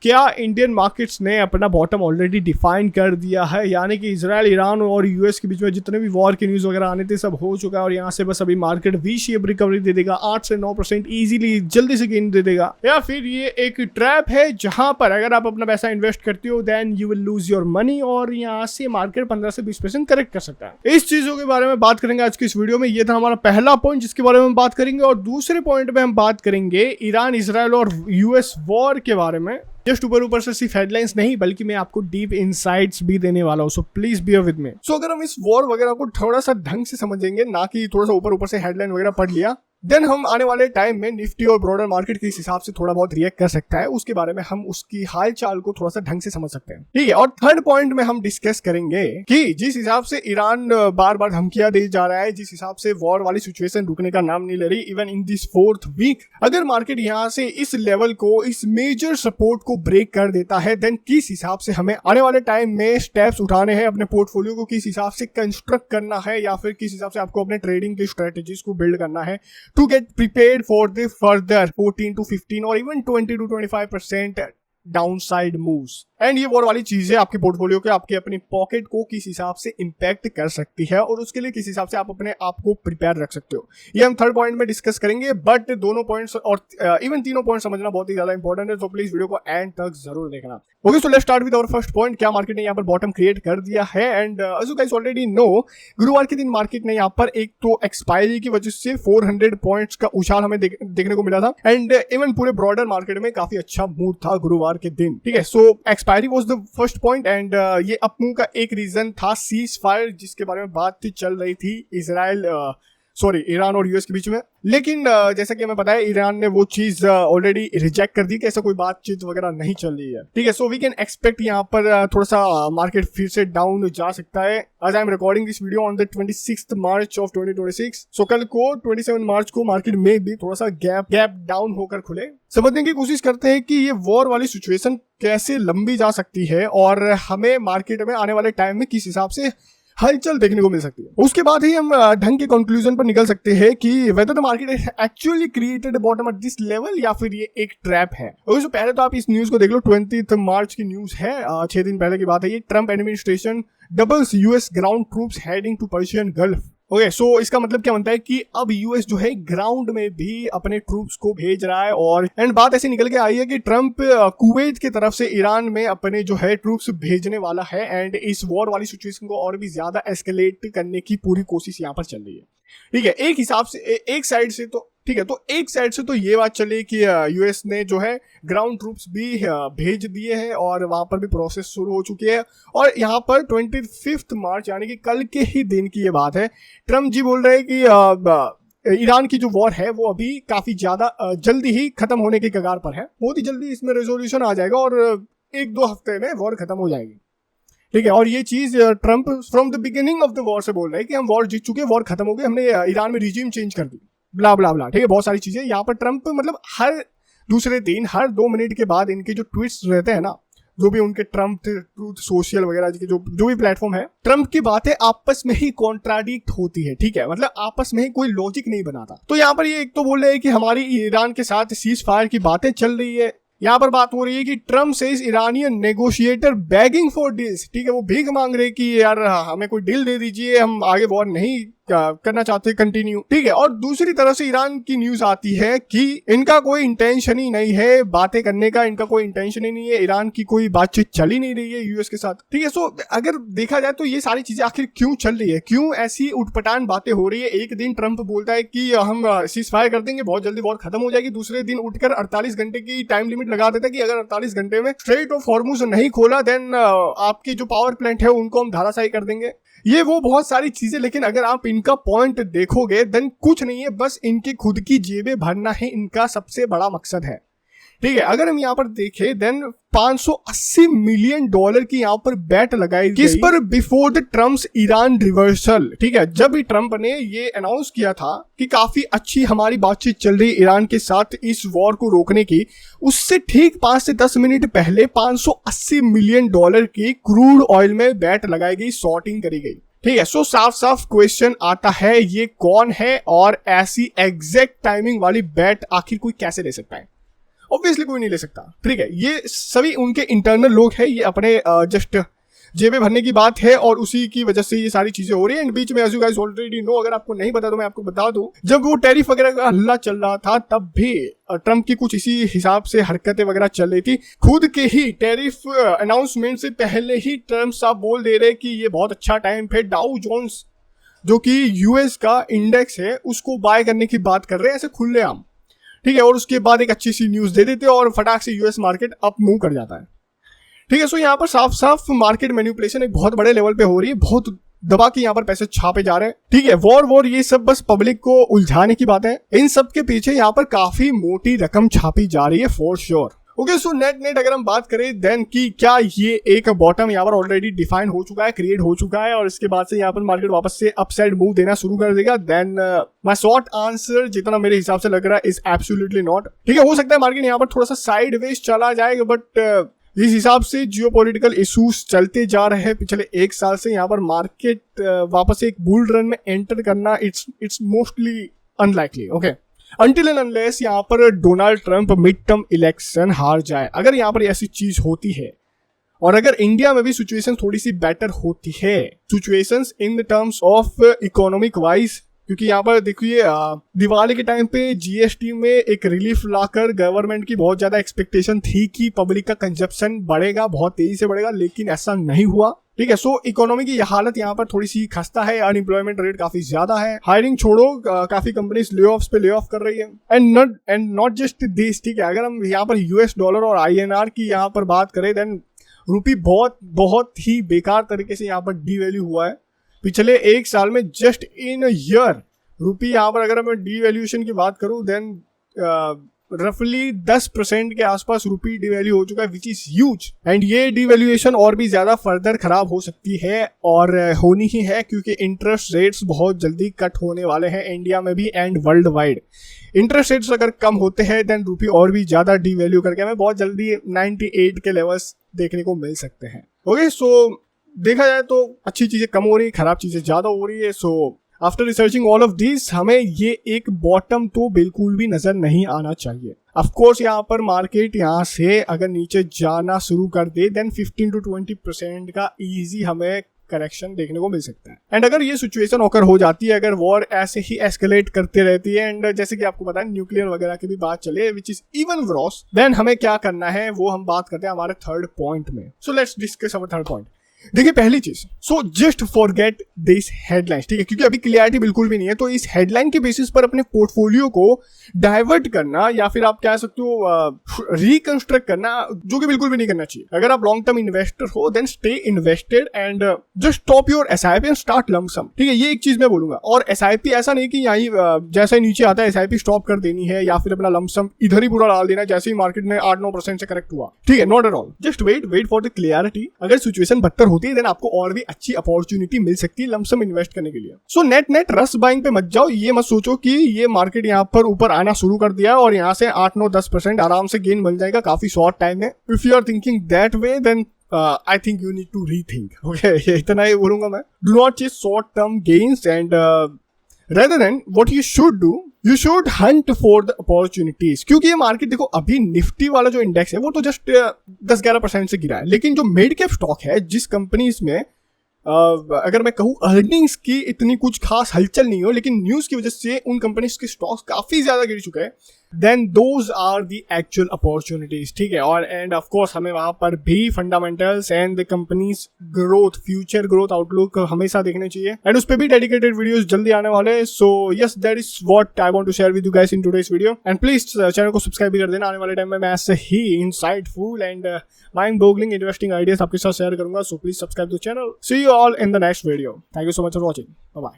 क्या Indian markets ने अपना बॉटम ऑलरेडी डिफाइन कर दिया है, यानी कि इजराइल, ईरान और यूएस के बीच में जितने भी वॉर के न्यूज़ वगैरह आने थे सब हो चुका है और यहाँ से बस अभी मार्केट वी शेप रिकवरी दे देगा, 8 से 9% इजीली जल्दी से गेन दे देगा, या फिर ये एक ट्रैप है जहां पर अगर आप अपना पैसा इन्वेस्ट करते हो then you will lose your money और यहाँ से मार्केट 15 से 20% करेक्ट कर सकता है। इस चीजों के बारे में बात करेंगे आज की इस वीडियो में। ये था हमारा पहला पॉइंट जिसके बारे में हम बात करेंगे, और दूसरे पॉइंट में हम बात करेंगे ईरान, इजराइल और यूएस वॉर के बारे में। जस्ट ऊपर से सिर्फ हेडलाइंस नहीं बल्कि मैं आपको डीप इनसाइट्स भी देने वाला हूं, so please bear with me. So अगर हम इस वॉर वगैरह को थोड़ा सा ढंग से समझेंगे, ना कि थोड़ा सा ऊपर से हेडलाइन वगैरह पढ़ लिया, देन हम आने वाले टाइम में निफ्टी और ब्रॉडर मार्केट के हिसाब से थोड़ा बहुत रिएक्ट कर सकता है, उसके बारे में हम उसकी हाल चाल को थोड़ा सा ढंग से समझ सकते हैं, ठीक है। और थर्ड पॉइंट में हम डिस्कस करेंगे कि जिस हिसाब से ईरान बार बार धमकियां दे जा रहा है, जिस हिसाब से वॉर वाली सिचुएशन रुकने का नाम नहीं ले रही even in this 4th week, अगर मार्केट यहाँ से इस लेवल को, इस मेजर सपोर्ट को ब्रेक कर देता है, देन किस हिसाब से हमें आने वाले टाइम में स्टेप्स उठाने हैं, अपने पोर्टफोलियो को किस हिसाब से कंस्ट्रक्ट करना है, या फिर किस हिसाब से आपको अपने ट्रेडिंग की स्ट्रेटेजीज को बिल्ड करना है to get prepare for the further 14 to 15 or even 20 to 25% downside moves। And ये वॉर वाली चीजें आपके पोर्टफोलियो के, आपके अपनी पॉकेट को किस हिसाब से इंपैक्ट कर सकती है और उसके लिए किस हिसाब से आप अपने आप को प्रिपेयर रख सकते हो, ये हम थर्ड पॉइंट में डिस्कस करेंगे। बट दोनों पॉइंट्स और इवन तीनों पॉइंट समझना बहुत ही ज्यादा इंपॉर्टेंट है, तो प्लीज वीडियो को एंड तक जरूर देखना। Okay, so let's start with our first point. क्या मार्केट ने यहाँ पर बॉटम क्रिएट कर दिया है, and as you guys already know, गुरुवार के दिन मार्केट ने यहाँ पर एक तो एक्सपायरी की वजह से 400 पॉइंट्स का उछाल हमें देखने को मिला था, एंड इवन पूरे ब्रॉडर मार्केट में काफी अच्छा मूड था गुरुवार के दिन, ठीक है। So expiry was the first point, and ये अपमूव का एक रीजन था सीज फायर, जिसके बारे में बात चल रही थी ईरान और यूएस के बीच में। लेकिन जैसा कि हमें पता है ईरान ने वो चीज ऑलरेडी रिजेक्ट कर दी कि ऐसा कोई बातचीत वगैरह नहीं चल रही है, ठीक है। सो वी कैन एक्सपेक्ट यहाँ पर थोड़ा सा मार्केट फिर से डाउन जा सकता है। आज I am recording this video on the 26th March of 2026। सो कल को 27 मार्च को मार्केट में भी थोड़ा सा गैप डाउन होकर खुले। समझने की कोशिश करते हैं कि ये वॉर वाली सिचुएशन कैसे लंबी जा सकती है और हमें मार्केट में आने वाले टाइम में किस हिसाब से हलचल देखने को मिल सकती है। उसके बाद ही हम ढंग के कंक्लूजन पर निकल सकते हैं कि whether the market actually created bottom at this level या फिर ये एक ट्रैप है। तो पहले तो आप इस न्यूज को देख लो, 20th मार्च की न्यूज है, 6 दिन पहले की बात है ये। Trump administration doubles US ground troops heading to Persian Gulf. Okay, so इसका मतलब क्या बनता है कि अब यूएस जो है ग्राउंड में भी अपने ट्रूप्स को भेज रहा है, और एंड बात ऐसी निकल के आई है कि ट्रम्प कुवैत की तरफ से ईरान में अपने जो है ट्रूप्स भेजने वाला है, एंड इस वॉर वाली सिचुएशन को और भी ज्यादा एस्केलेट करने की पूरी कोशिश यहाँ पर चल रही है, ठीक है। एक हिसाब से एक साइड से तो ठीक है, तो एक साइड से तो ये बात चली कि यूएस ने जो है ग्राउंड ट्रूप्स भी भेज दिए हैं और वहां पर भी प्रोसेस शुरू हो चुकी है। और यहाँ पर 25 मार्च यानी कि कल के ही दिन की ये बात है, ट्रम्प जी बोल रहे हैं कि ईरान की जो वॉर है वो अभी काफी ज्यादा जल्दी ही खत्म होने के कगार पर है, बहुत ही जल्दी इसमें रेजोल्यूशन आ जाएगा और 1-2 हफ्ते में वॉर खत्म हो जाएगी, ठीक है। और ये चीज Trump from the beginning of the war से बोल रहे हैं कि हम वॉर जीत चुके, वॉर खत्म हो गई, हमने ईरान में रिजीम चेंज कर दी, ब्ला ब्ला ब्ला, ठीक है। बहुत सारी चीजें यहाँ पर ट्रम्प मतलब हर दूसरे दिन, हर 2 मिनट के बाद इनके जो ट्वीट्स रहते हैं ना, जो भी उनके ट्रम्प ट्रूथ सोशल वगैरह के जो भी प्लेटफॉर्म है, ट्रम्प की बातें आपस में ही कॉन्ट्राडिक्ट होती है, ठीक है। मतलब आपस में ही कोई लॉजिक नहीं बनाता। तो यहाँ पर ये एक तो बोल रहे हैं कि हमारी ईरान के साथ सीज फायर की बातें चल रही है, यहाँ पर बात हो रही है कि ट्रम्प से इस Iranian negotiator bagging for deals, ठीक है, वो भीख मांग रहे कि यार हमें कोई डील दे दीजिए, हम आगे वॉर नहीं करना चाहते कंटिन्यू, ठीक है। और दूसरी तरफ से ईरान की न्यूज आती है कि इनका कोई इंटेंशन ही नहीं है बातें करने का, इनका कोई इंटेंशन ही नहीं है, ईरान की कोई बातचीत चल ही नहीं रही है यूएस के साथ, ठीक है। सो अगर देखा जाए तो ये सारी चीजें आखिर क्यों चल रही है, क्यों ऐसी उटपटांग बातें हो रही है। एक दिन ट्रम्प बोलता है कि हम सीज फायर कर देंगे, बहुत जल्दी वॉर खत्म हो जाएगी, दूसरे दिन उठकर 48 घंटे की टाइम लिमिट लगा देता है कि अगर 48 घंटे में स्ट्रेट ऑफ हॉर्मुज नहीं खोला देन आपकी जो पावर प्लांट है उनको हम धाराशायी कर देंगे। ये वो बहुत सारी चीजें, लेकिन अगर आप इनका पॉइंट देखोगे देन कुछ नहीं है, बस इनकी खुद की जेबें भरना ही इनका सबसे बड़ा मकसद है, ठीक है। अगर हम यहाँ पर देखें देन $580 मिलियन की यहाँ पर बैट लगाई किस पर, before the Trump's Iran reversal, ठीक है। जब भी ट्रम्प ने ये अनाउंस किया था कि काफी अच्छी हमारी बातचीत चल रही ईरान के साथ इस वॉर को रोकने की, उससे ठीक 5 से 10 मिनट पहले $580 मिलियन की क्रूड ऑयल में बैट लगाई गई, शॉर्टिंग करी गई, ठीक है। सो साफ साफ क्वेश्चन आता है ये कौन है और ऐसी एग्जैक्ट टाइमिंग वाली बैट आखिर कोई कैसे ले सकता है। ऑब्वियसली कोई नहीं ले सकता, ठीक है। ये सभी उनके इंटरनल लोग हैं, ये अपने जस्ट जेबें भरने की बात है और उसी की वजह से ये सारी चीजें हो रही है। एंड बीच में as you guys already know, अगर आपको नहीं पता तो मैं आपको बता दूं, जब वो टैरिफ वगैरह का हल्ला चल रहा था तब भी ट्रम्प की कुछ इसी हिसाब से हरकतें वगैरह चल रही थी। खुद के ही टैरिफ अनाउंसमेंट से पहले ही ट्रम्प साहब बोल दे रहे कि ये बहुत अच्छा टाइम है, डाउ जोन्स जो कि यूएस का इंडेक्स है उसको बाय करने की बात कर रहे हैं ऐसे खुलेआम, ठीक है। और उसके बाद एक अच्छी सी न्यूज दे देते और फटाक से यूएस मार्केट अप मूव कर जाता है, ठीक है। सो यहाँ पर साफ साफ मार्केट मैनिपुलेशन एक बहुत बड़े लेवल पे हो रही है, बहुत दबा के यहाँ पर पैसे छापे जा रहे हैं, ठीक है। वॉर ये सब बस पब्लिक को उलझाने की बात है, इन सब के पीछे यहाँ पर काफी मोटी रकम छापी जा रही है for sure. Okay, so net अगर हम बात करें देन कि क्या ये एक बॉटम यहाँ पर ऑलरेडी डिफाइन हो चुका है, क्रिएट हो चुका है और इसके बाद से यहाँ पर मार्केट वापस से अपसाइड मूव देना शुरू कर देगा, देन माय शॉर्ट आंसर जितना मेरे हिसाब से लग रहा है इज एब्सोल्युटली नॉट, ठीक है। हो सकता है मार्केट यहाँ पर थोड़ा सा साइडवेज चला जाएगा, बट इस हिसाब से जियोपॉलिटिकल इश्यूज चलते जा रहे हैं पिछले एक साल से, यहाँ पर मार्केट वापस एक बुल रन में एंटर करना it's mostly unlikely, okay, until and unless यहाँ पर Donald Trump mid term election हार जाए। अगर यहाँ पर ऐसी चीज होती है और अगर इंडिया में भी सिचुएशन थोड़ी सी बेटर होती है, situations in the terms of economic wise, क्योंकि यहाँ पर देखिए दिवाली के टाइम पे जीएसटी में एक रिलीफ लाकर गवर्नमेंट की बहुत ज्यादा एक्सपेक्टेशन थी कि पब्लिक का कंजप्शन बढ़ेगा, बहुत तेजी से बढ़ेगा, लेकिन ऐसा नहीं हुआ, ठीक है। सो इकोनॉमी की हालत यहाँ पर थोड़ी सी खस्ता है, अनएम्प्लॉयमेंट रेट काफी ज्यादा है, हायरिंग छोड़ो काफी कंपनीज ले ऑफ्स पे ले ऑफ कर रही है, एंड नॉट जस्ट दिस, ठीक है। अगर हम यहाँ पर यूएस डॉलर और आईएनआर की यहाँ पर बात करें देन रूपी बहुत ही बेकार तरीके से यहाँ पर डीवैल्यू हुआ है पिछले एक साल में, जस्ट इन अ ईयर रूपी यहाँ पर अगर मैं डीवैल्यूएशन की बात करूं देन रफली 10% के आसपास रूपी डिवैल्यू हो चुका है, विच इज ह्यूज। एंड ये डिवैल्यूएशन और भी ज्यादा फर्दर खराब हो सकती है और होनी ही है, क्योंकि इंटरेस्ट रेट्स बहुत जल्दी कट होने वाले हैं इंडिया में भी and world wide. Interest rates अगर कम होते हैं देन रूपी और भी ज्यादा डिवैल्यू करके हमें बहुत जल्दी 98 के लेवल्स देखने को मिल सकते हैं। ओके, सो देखा जाए तो अच्छी चीजें कम हो रही है, खराब चीजें ज्यादा हो रही है। So after researching all of this हमें ये एक बॉटम तो बिल्कुल भी नजर नहीं आना चाहिए। ऑफ कोर्स यहाँ पर मार्केट यहाँ से अगर नीचे जाना शुरू कर दे देन 15 to 20% का इजी हमें करेक्शन देखने को मिल सकता है। एंड अगर ये सिचुएशन ऑकर हो जाती है, अगर वॉर ऐसे ही एस्केलेट करते रहती है एंड जैसे कि आपको पता है न्यूक्लियर वगैरह की भी बात चले which is even worse, then हमें क्या करना है वो हम बात करते हैं हमारे थर्ड पॉइंट में। So let's discuss our third point. देखिए पहली चीज, so just forget this headlines, ठीक है, क्योंकि अभी क्लियरिटी बिल्कुल भी नहीं है, तो इस हेडलाइन के बेसिस पर अपने पोर्टफोलियो को डाइवर्ट करना या फिर आप कह सकते हो रिकंस्ट्रक्ट करना, जो कि बिल्कुल भी नहीं करना चाहिए। अगर आप लॉन्ग टर्म इन्वेस्टर हो then stay invested and just stop your SIP and start lump sum, ठीक है, ये एक चीज मैं बोलूंगा। और एसआईपी ऐसा नहीं कि यहाँ जैसा ही नीचे आता है एसआईपी स्टॉप कर देनी है या फिर अपना लमसम इधर ही पूरा डाल देना जैसे ही मार्केट में 8-9% से करेक्ट हुआ, ठीक है, not at all. Just wait for the clarity. अगर सिचुएशन बदतर होती है देन आपको और भी अच्छी अपॉर्चुनिटी मिल सकती है लमसम इन्वेस्ट करने के लिए। सो नेट रस बाइंग पे मत जाओ, ये मत सोचो कि ये मार्केट यहाँ पर ऊपर आना शुरू कर दिया है और यहाँ से 8-9-10% आराम से गेन मिल जाएगा काफी शॉर्ट टाइम में। If you are thinking that way then I think you need to rethink. Okay, इतना ही बोलूंगा मैं। Do not chase short term gains and rather than what you should do, you should hunt for the opportunities. क्योंकि ये market देखो अभी Nifty वाला जो index है वो तो जस्ट 10-11% से गिरा है, लेकिन जो मिड कैप स्टॉक है जिस कंपनीज में अगर मैं कहूँ अर्निंग्स की इतनी कुछ खास हलचल नहीं हो लेकिन न्यूज की वजह से उन कंपनीज के स्टॉक्स काफी ज्यादा गिर चुके हैं, then those are the actual opportunities, ठीक है। और एंड ऑफ कोर्स हमें वहां पर भी fundamentals and the companies growth, future growth outlook हमेशा देखने चाहिए एंड उस पर भी डेडिकेटेड वीडियोस जल्दी आने वाले हैं। So yes, that is what I want to share with you guys in today's video and please channel को सब्सक्राइब भी कर देना। आने वाले टाइम में मैं ऐसे ही insightful and mind boggling interesting ideas आपके साथ शेयर करूंगा, so please subscribe the channel. See you all in the next video. Thank you so much for watching. Bye bye.